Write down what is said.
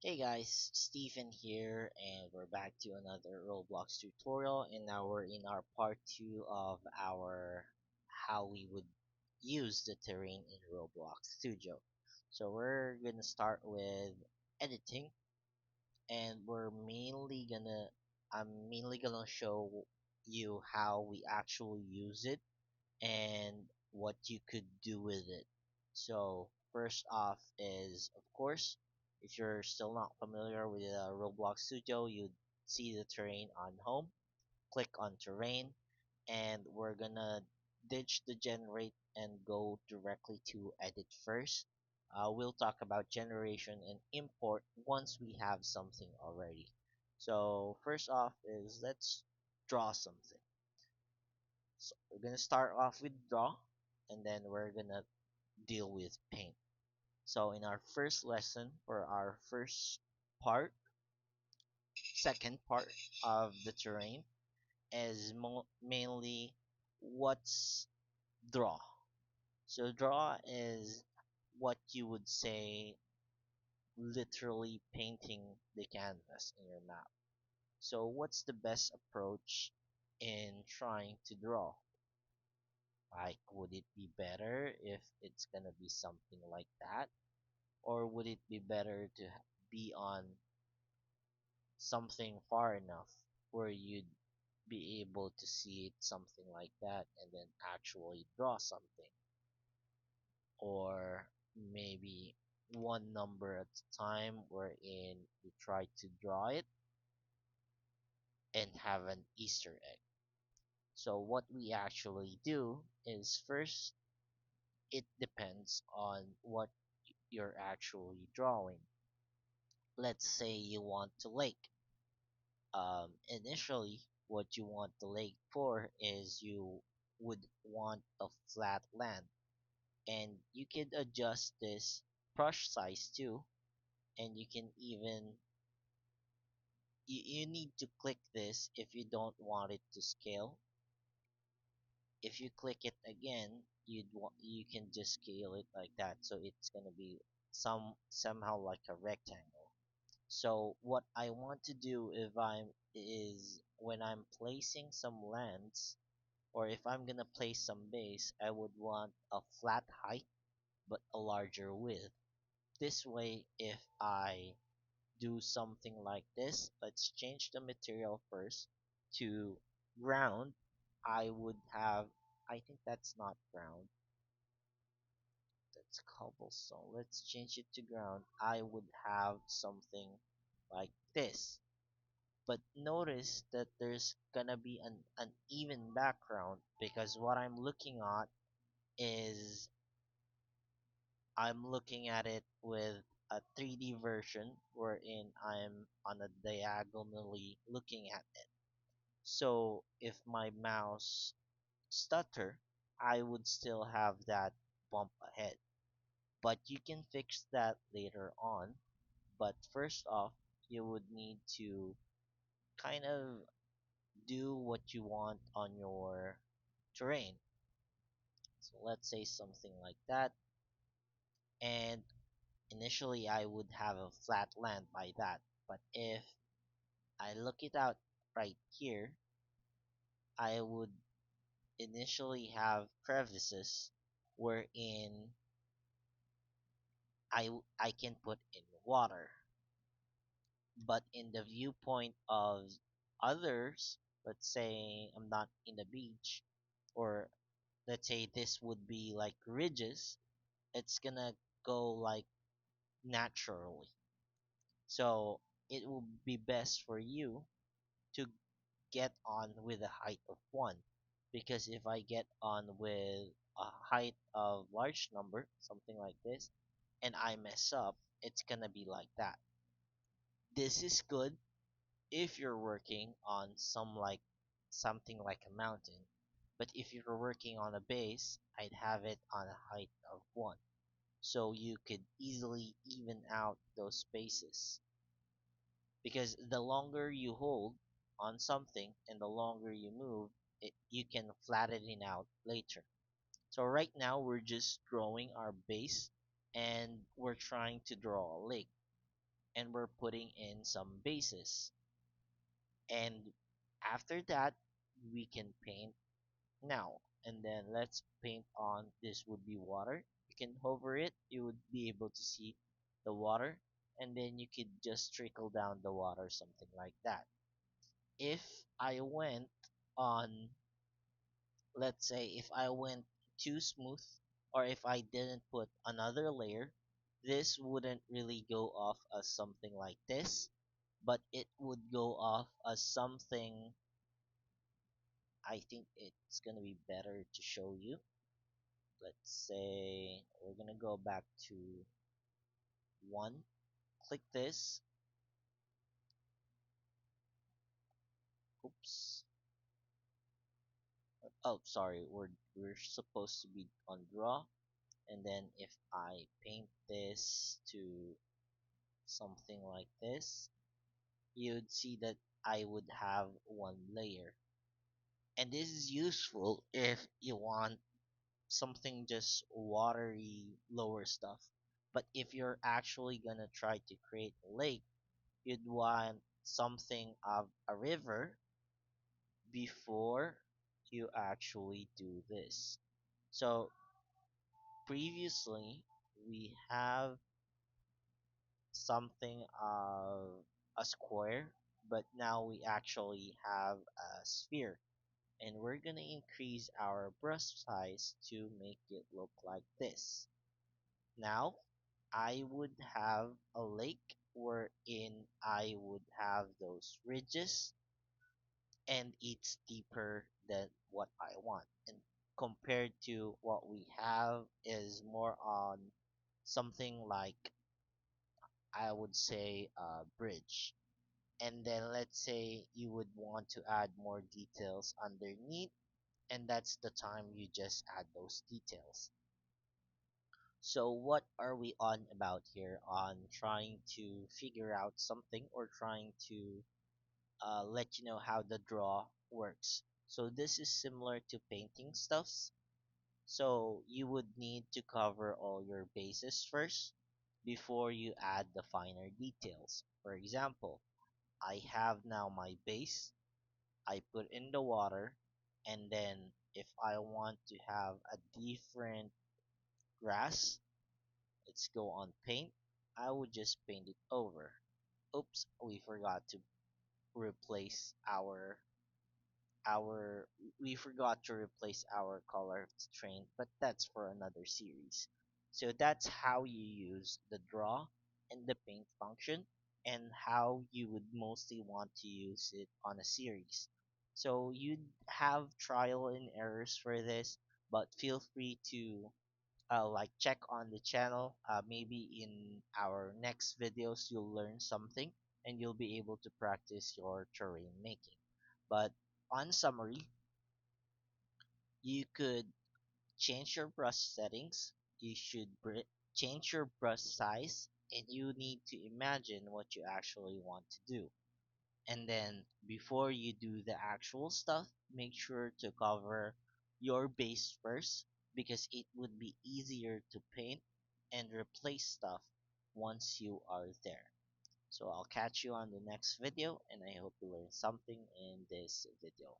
Hey guys, Stephen here, and we're back to another Roblox tutorial, and now we're in our part 2 of our how we would use the terrain in Roblox Studio. So we're gonna start with editing, and I'm mainly gonna show you how we actually use it and what you could do with it. So first off is, of course, if you're still not familiar with Roblox Studio, you see the terrain on home, click on terrain, and we're gonna ditch the generate and go directly to edit first. We'll talk about generation and import once we have something already. So first off is let's draw something. So we're gonna start off with draw, and then we're gonna deal with paint. So in our first lesson, for our first part, second part of the terrain is mainly what's draw. So draw is what you would say literally painting the canvas in your map. So what's the best approach in trying to draw? Like, would it be better if it's gonna be something like that? Or would it be better to be on something far enough where you'd be able to see it something like that and then actually draw something? Or maybe one number at a time wherein you try to draw it and have an Easter egg. So what we actually do is first it depends on what you're actually drawing. Let's say you want to lake. Initially, what you want the lake for is you would want a flat land, and you can adjust this brush size too, and you can even you need to click this if you don't want it to scale. If you click it again, you can just scale it like that, so it's gonna be somehow like a rectangle. So what I want to do if I'm is when I'm placing some lands, or if I'm gonna place some base, I would want a flat height but a larger width. This way, if I do something like this, let's change the material first to ground. I would have, I think that's not ground, that's cobblestone. Let's change it to ground. I would have something like this. But notice that there's gonna be an uneven background because what is I'm looking at it with a 3D version wherein I'm on a diagonally looking at it. So if my mouse stutter, I would still have that bump ahead. But you can fix that later on. But first off, you would need to kind of do what you want on your terrain. So let's say something like that. And initially I would have a flat land by that. But if I look it out right here, I would initially have crevices wherein I can put in water. But in the viewpoint of others, let's say I'm not in the beach, or let's say this would be like ridges, it's gonna go like naturally. So it will be best for you to get on with a height of 1, because if I get on with a height of large number, something like this, and I mess up, it's gonna be like that. This is good if you're working on something like a mountain, but if you're working on a base, I'd have it on a height of 1, so you could easily even out those spaces, because the longer you hold on something and the longer you move it, you can flatten it out later. So right now we're just drawing our base, and we're trying to draw a lake. and we're putting in some bases. And after that, we can paint now. And then let's paint on, this would be water. You can hover it, you would be able to see the water, and then you could just trickle down the water, something like that. If I went on, let's say if I went too smooth, or if I didn't put another layer, this wouldn't really go off as something like this, but it would go off as something. I think it's gonna be better to show you. Let's say we're gonna go back to one, click this. Oops. Oh, sorry, we're supposed to be on draw, and then if I paint this to something like this, you'd see that I would have one layer. And this is useful if you want something just watery, lower stuff. But if you're actually gonna try to create a lake, you'd want something of a river before you actually do this. So previously we have something of a square, but now we actually have a sphere. And we're gonna increase our brush size to make it look like this. Now, I would have a lake wherein I would have those ridges, and it's deeper than what I want. And compared to what we have is more on something like, I would say, a bridge. And then let's say you would want to add more details underneath, and that's the time you just add those details. So what are we on about here, on trying to figure out something, or trying to let you know how the draw works. So this is similar to painting stuffs. So you would need to cover all your bases first before you add the finer details. For example, I have now my base, I put in the water, and then if I want to have a different grass, let's go on paint. I would just paint it over. Oops, we forgot to replace our we forgot to replace our color train, but that's for another series. So that's how you use the draw and the paint function, and how you would mostly want to use it on a series. So you'd have trial and errors for this, but feel free to like check on the channel. Maybe in our next videos you'll learn something, and you'll be able to practice your terrain making. But on summary, you could change your brush settings, you should change your brush size, and you need to imagine what you actually want to do. And then before you do the actual stuff, make sure to cover your base first, because it would be easier to paint and replace stuff once you are there. So I'll catch you on the next video, and I hope you learned something in this video.